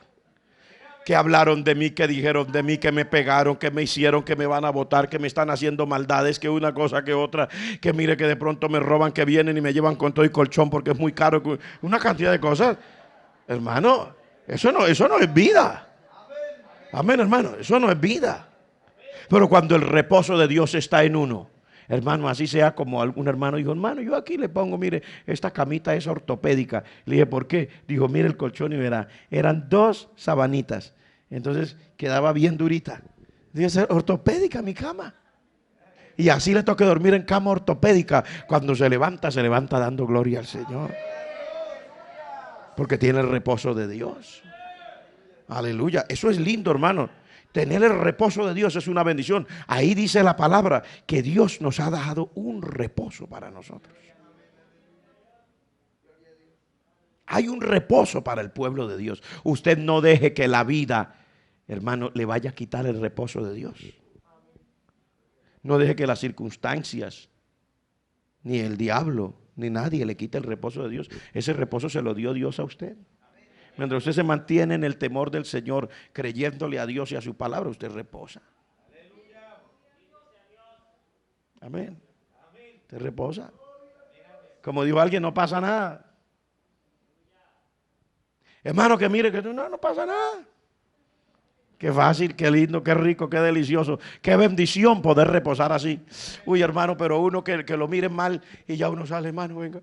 Que hablaron de mí, que dijeron de mí, que me pegaron, que me hicieron, que me van a botar, que me están haciendo maldades, que una cosa que otra, que mire que de pronto me roban, que vienen y me llevan con todo y colchón porque es muy caro, una cantidad de cosas. Hermano, eso no es vida. Amén, hermano, eso no es vida. Pero cuando el reposo de Dios está en uno, hermano, así sea como algún hermano dijo, hermano, yo aquí le pongo, mire, esta camita es ortopédica. Le dije, ¿por qué? Dijo, mire el colchón y verá, eran 2 sabanitas. Entonces quedaba bien durita. Dije, es ortopédica mi cama. Y así le toca dormir en cama ortopédica. Cuando se levanta dando gloria al Señor. Porque tiene el reposo de Dios. Aleluya. Eso es lindo, hermano. Tener el reposo de Dios es una bendición. Ahí dice la palabra que Dios nos ha dado un reposo para nosotros. Hay un reposo para el pueblo de Dios. Usted no deje que la vida, hermano, le vaya a quitar el reposo de Dios. No deje que las circunstancias, ni el diablo, ni nadie le quite el reposo de Dios. Ese reposo se lo dio Dios a usted. Mientras usted se mantiene en el temor del Señor, creyéndole a Dios y a su palabra, usted reposa. Amén. Usted reposa. Como dijo alguien, no pasa nada. Hermano, que mire que no pasa nada. Qué fácil, qué lindo, qué rico, qué delicioso. Qué bendición poder reposar así. Uy, hermano, pero uno que lo miren mal y ya uno sale, hermano, venga.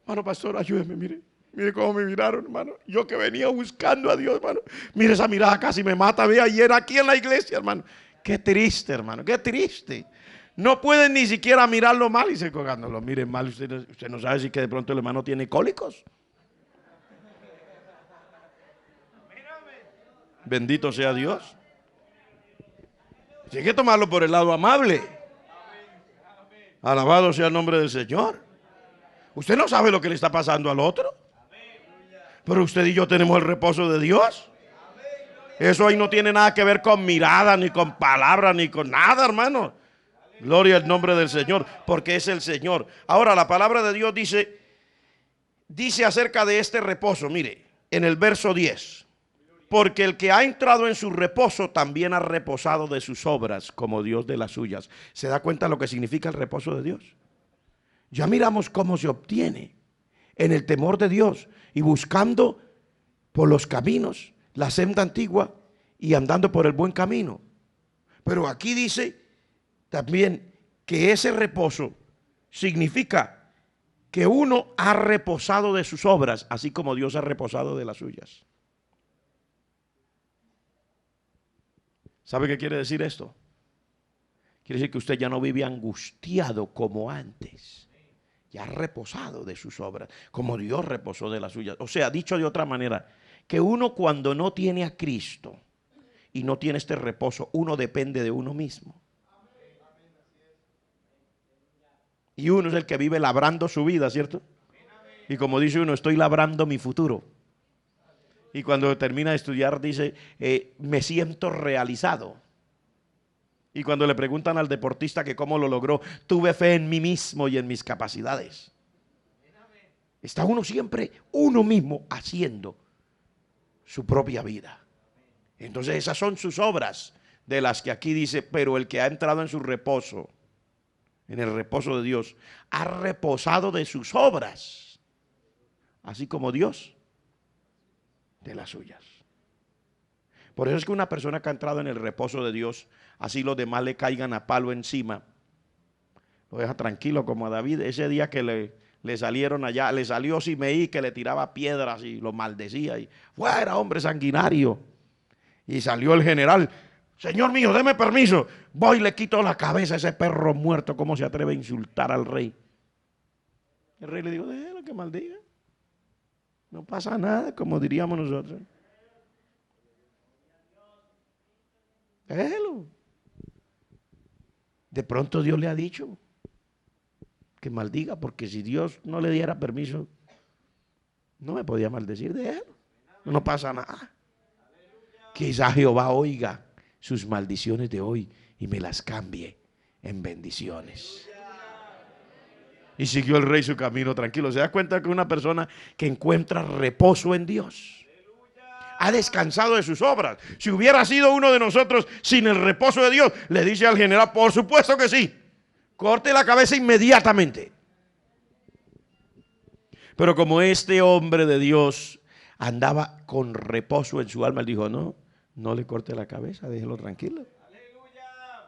Hermano pastor, ayúdeme, mire. Mire cómo me miraron, hermano. Yo que venía buscando a Dios, hermano. Mire esa mirada, casi me mata. Vea, y era aquí en la iglesia, hermano. Qué triste, hermano, qué triste. No pueden ni siquiera mirarlo mal y se cuando lo miren mal. Usted no sabe si que de pronto el hermano tiene cólicos. Bendito sea Dios. Hay que tomarlo por el lado amable. Alabado sea el nombre del Señor. Usted no sabe lo que le está pasando al otro. Pero usted y yo tenemos el reposo de Dios. Eso ahí no tiene nada que ver con mirada, ni con palabras, ni con nada, hermano. Gloria al nombre del Señor, porque es el Señor. Ahora la palabra de Dios dice acerca de este reposo, mire, en el verso 10. Porque el que ha entrado en su reposo también ha reposado de sus obras, como Dios de las suyas. ¿Se da cuenta lo que significa el reposo de Dios? Ya miramos cómo se obtiene en el temor de Dios y buscando por los caminos, la senda antigua y andando por el buen camino. Pero aquí dice también que ese reposo significa que uno ha reposado de sus obras, así como Dios ha reposado de las suyas. ¿Sabe qué quiere decir esto? Quiere decir que usted ya no vive angustiado como antes. Ya ha reposado de sus obras, como Dios reposó de las suyas. O sea, dicho de otra manera, que uno cuando no tiene a Cristo y no tiene este reposo, uno depende de uno mismo. Y uno es el que vive labrando su vida, ¿cierto? Y como dice uno, estoy labrando mi futuro. Y cuando termina de estudiar dice, me siento realizado. Y cuando le preguntan al deportista que cómo lo logró, tuve fe en mí mismo y en mis capacidades. Está uno siempre, uno mismo, haciendo su propia vida. Entonces esas son sus obras, de las que aquí dice, pero el que ha entrado en su reposo, en el reposo de Dios, ha reposado de sus obras, así como Dios de las suyas. Por eso es que una persona que ha entrado en el reposo de Dios, así los demás le caigan a palo encima, lo deja tranquilo, como a David, ese día que le salieron allá, le salió Simeí que le tiraba piedras y lo maldecía, y fuera hombre sanguinario, y salió el general, señor mío, deme permiso, voy y le quito la cabeza a ese perro muerto, ¿cómo se atreve a insultar al rey? El rey le dijo, déjalo que maldiga. No pasa nada, como diríamos nosotros. Déjelo. De pronto Dios le ha dicho que maldiga, porque si Dios no le diera permiso, no me podía maldecir de él. No pasa nada. Quizá Jehová oiga sus maldiciones de hoy y me las cambie en bendiciones. Y siguió el rey su camino tranquilo. Se da cuenta que una persona que encuentra reposo en Dios ha descansado de sus obras. Si hubiera sido uno de nosotros sin el reposo de Dios, le dice al general, por supuesto que sí, corte la cabeza inmediatamente. Pero como este hombre de Dios andaba con reposo en su alma, él dijo, no le corte la cabeza, déjelo tranquilo.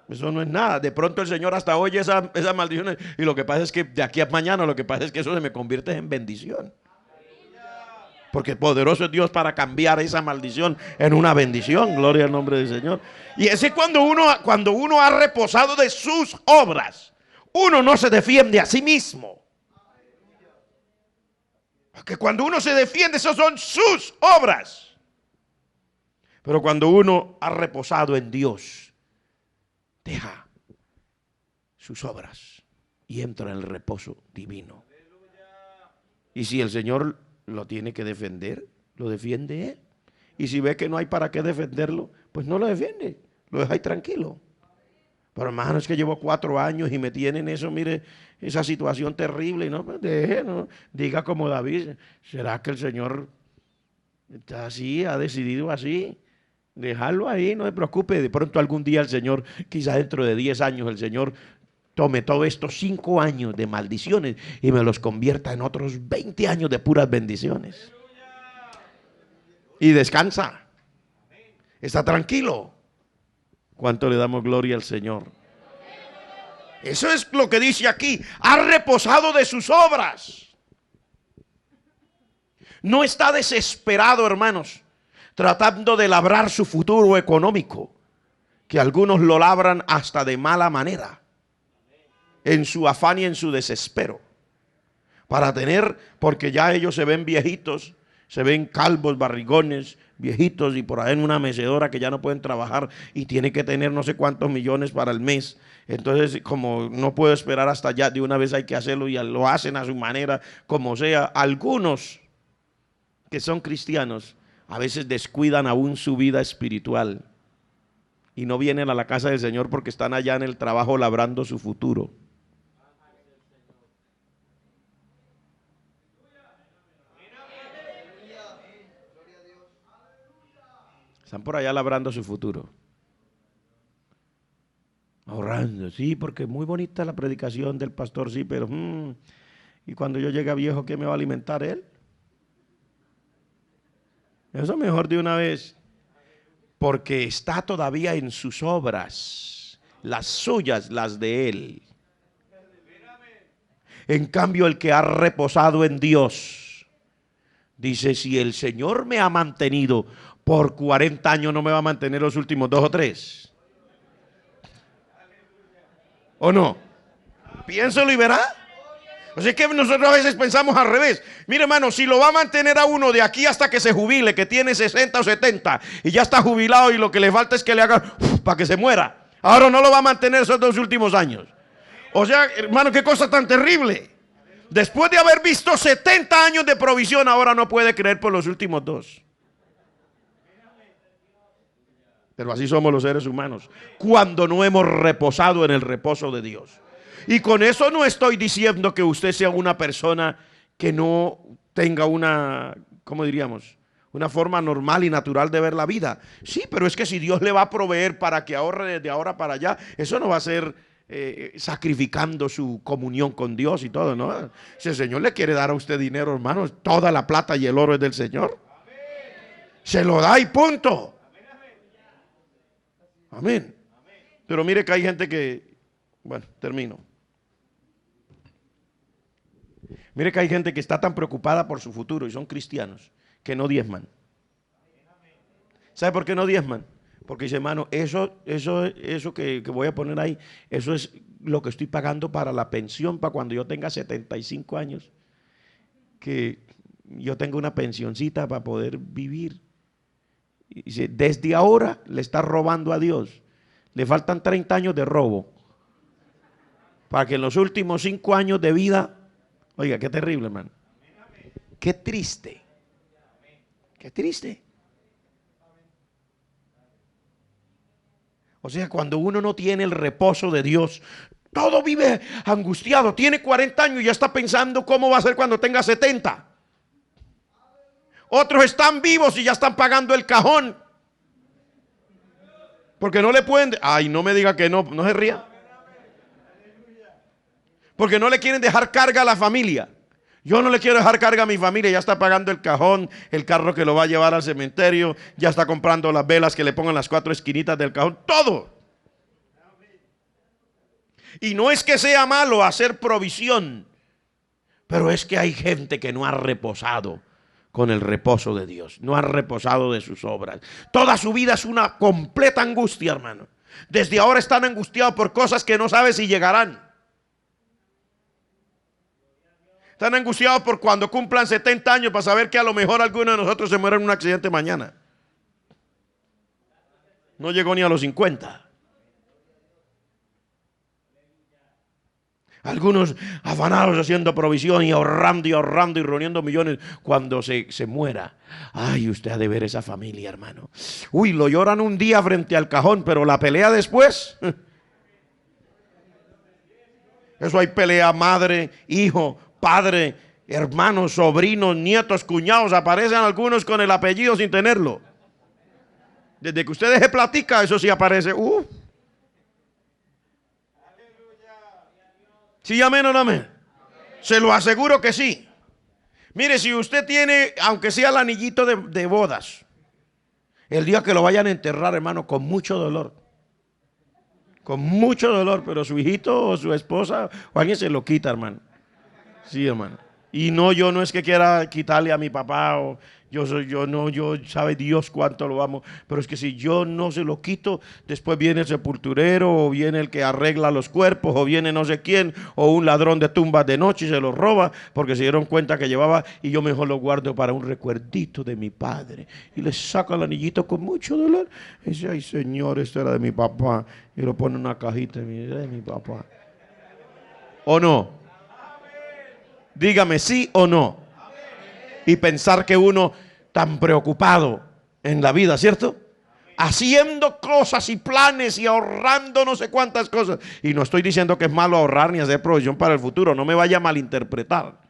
Eso no es nada. De pronto el Señor hasta oye esas maldiciones. Y lo que pasa es que de aquí a mañana, lo que pasa es que eso se me convierte en bendición. Porque poderoso es Dios para cambiar esa maldición en una bendición. Gloria al nombre del Señor. Y ese es cuando uno ha reposado de sus obras. Uno no se defiende a sí mismo. Porque cuando uno se defiende, esas son sus obras. Pero cuando uno ha reposado en Dios, deja sus obras y entra en el reposo divino. Y si el Señor lo tiene que defender, lo defiende Él. Y si ve que no hay para qué defenderlo, pues no lo defiende, lo deja ahí tranquilo. Pero hermano, es que llevo 4 años y me tienen eso, mire, esa situación terrible. No, pues deje, no. Diga como David, ¿será que el Señor está así, ha decidido así? Dejarlo ahí, no se preocupe. De pronto algún día el Señor, quizá dentro de 10 años, el Señor tome todos estos 5 años de maldiciones y me los convierta en otros 20 años de puras bendiciones. Y descansa. Está tranquilo. ¿Cuánto le damos gloria al Señor? Eso es lo que dice aquí. Ha reposado de sus obras. No está desesperado, hermanos, tratando de labrar su futuro económico, que algunos lo labran hasta de mala manera, en su afán y en su desespero, para tener, porque ya ellos se ven viejitos, se ven calvos, barrigones, viejitos, y por ahí en una mecedora que ya no pueden trabajar y tiene que tener no sé cuántos millones para el mes. Entonces, como no puedo esperar hasta allá, de una vez hay que hacerlo, y lo hacen a su manera, como sea. Algunos que son cristianos a veces descuidan aún su vida espiritual y no vienen a la casa del Señor porque están allá en el trabajo labrando su futuro. Están por allá labrando su futuro, ahorrando, sí, porque muy bonita la predicación del pastor, sí, pero y cuando yo llegue a viejo, ¿qué me va a alimentar él? Eso mejor de una vez, porque está todavía en sus obras, las suyas, las de él. En cambio, el que ha reposado en Dios, dice, si el Señor me ha mantenido por 40 años, no me va a mantener los últimos 2 o 3. ¿O no? Piénselo y verá. O sea, es que nosotros a veces pensamos al revés. Mire, hermano, si lo va a mantener a uno de aquí hasta que se jubile, que tiene 60 o 70 y ya está jubilado y lo que le falta es que le haga para que se muera, ahora no lo va a mantener esos 2 últimos años. O sea, hermano, qué cosa tan terrible. Después de haber visto 70 años de provisión, ahora no puede creer por los últimos 2. Pero así somos los seres humanos, cuando no hemos reposado en el reposo de Dios. Y con eso no estoy diciendo que usted sea una persona que no tenga una, ¿cómo diríamos?, una forma normal y natural de ver la vida. Sí, pero es que si Dios le va a proveer para que ahorre desde ahora para allá, eso no va a ser sacrificando su comunión con Dios y todo, ¿no? Si el Señor le quiere dar a usted dinero, hermano, toda la plata y el oro es del Señor. Se lo da y punto. Amén. Pero mire que hay gente que, bueno, termino. Mire que hay gente que está tan preocupada por su futuro y son cristianos que no diezman. ¿Sabe por qué no diezman? Porque dice, hermano, eso que voy a poner ahí, eso es lo que estoy pagando para la pensión para cuando yo tenga 75 años. Que yo tenga una pensioncita para poder vivir. Y dice, desde ahora le está robando a Dios. Le faltan 30 años de robo. para que en los últimos 5 años de vida, oiga, qué terrible, hermano. Qué triste. Qué triste. O sea, cuando uno no tiene el reposo de Dios, todo vive angustiado. Tiene 40 años y ya está pensando cómo va a ser cuando tenga 70. Otros están vivos y ya están pagando el cajón. Porque no le pueden... Ay, no me diga que no, no se ría. Porque no le quieren dejar carga a la familia. Yo no le quiero dejar carga a mi familia. Ya está pagando el cajón, el carro que lo va a llevar al cementerio. Ya está comprando las velas que le pongan las 4 esquinitas del cajón. Todo. Y no es que sea malo hacer provisión. Pero es que hay gente que no ha reposado con el reposo de Dios. No ha reposado de sus obras. Toda su vida es una completa angustia, hermano. Desde ahora están angustiados por cosas que no saben si llegarán. Están angustiados por cuando cumplan 70 años para saber que a lo mejor alguno de nosotros se muere en un accidente mañana. No llegó ni a los 50. Algunos afanados haciendo provisión y ahorrando y reuniendo millones cuando se muera. Ay, usted ha de ver esa familia, hermano. Uy, lo lloran un día frente al cajón, pero la pelea después. Eso hay pelea madre, hijo, padre, hermanos, sobrinos, nietos, cuñados. Aparecen algunos con el apellido sin tenerlo. Desde que usted deje platica, eso sí aparece. ¿Sí, amén o no amén? Se lo aseguro que sí. Mire, si usted tiene, aunque sea el anillito de bodas, el día que lo vayan a enterrar, hermano, con mucho dolor. Con mucho dolor, pero su hijito o su esposa o alguien se lo quita, hermano. Sí, hermano. Y no, yo no es que quiera quitarle a mi papá o yo sabe Dios cuánto lo amo, pero es que si yo no se lo quito, después viene el sepulturero o viene el que arregla los cuerpos o viene no sé quién o un ladrón de tumbas de noche y se lo roba porque se dieron cuenta que llevaba y yo mejor lo guardo para un recuerdito de mi padre y le saca el anillito con mucho dolor y dice, ay Señor, esto era de mi papá y lo pone en una cajita y dice, de mi papá. ¿O no? Dígame sí o no. Y pensar que uno tan preocupado en la vida, ¿cierto? Haciendo cosas y planes y ahorrando no sé cuántas cosas. Y no estoy diciendo que es malo ahorrar ni hacer provisión para el futuro. No me vaya a malinterpretar.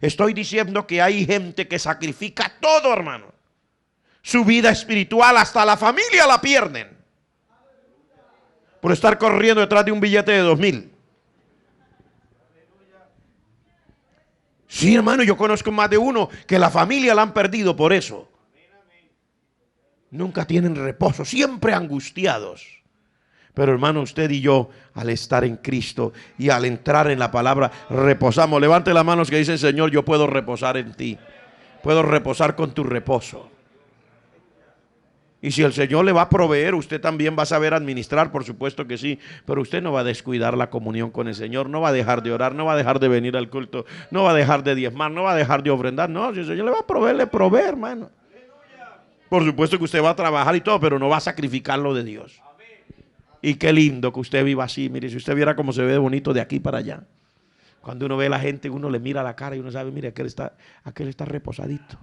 Estoy diciendo que hay gente que sacrifica todo, hermano. Su vida espiritual, hasta la familia la pierden. Por estar corriendo detrás de un billete de 2,000. Sí, hermano, yo conozco más de uno que la familia la han perdido por eso. Nunca tienen reposo, siempre angustiados. Pero hermano, usted y yo, al estar en Cristo y al entrar en la palabra, reposamos. Levante las manos que dicen, Señor, yo puedo reposar en ti. Puedo reposar con tu reposo. Y si el Señor le va a proveer, usted también va a saber administrar, por supuesto que sí. Pero usted no va a descuidar la comunión con el Señor, no va a dejar de orar, no va a dejar de venir al culto, no va a dejar de diezmar, no va a dejar de ofrendar. No, si el Señor le va a proveer, le provee, hermano. Por supuesto que usted va a trabajar y todo, pero no va a sacrificar lo de Dios. Y qué lindo que usted viva así. Mire, si usted viera cómo se ve bonito de aquí para allá. Cuando uno ve a la gente, uno le mira la cara y uno sabe, mire, aquel está reposadito.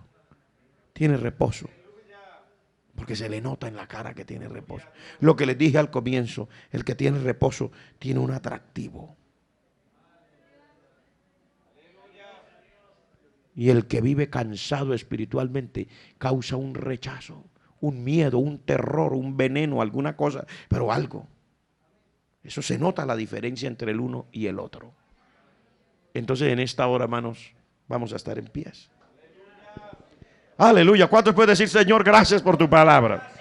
Tiene reposo. Porque se le nota en la cara que tiene reposo. Lo que les dije al comienzo, el que tiene reposo tiene un atractivo. Y el que vive cansado espiritualmente causa un rechazo, un miedo, un terror, un veneno, alguna cosa, pero algo. Eso se nota la diferencia entre el uno y el otro. Entonces en esta hora, hermanos, vamos a estar en pies. Aleluya. ¿Cuántos pueden decir, Señor, gracias por tu palabra?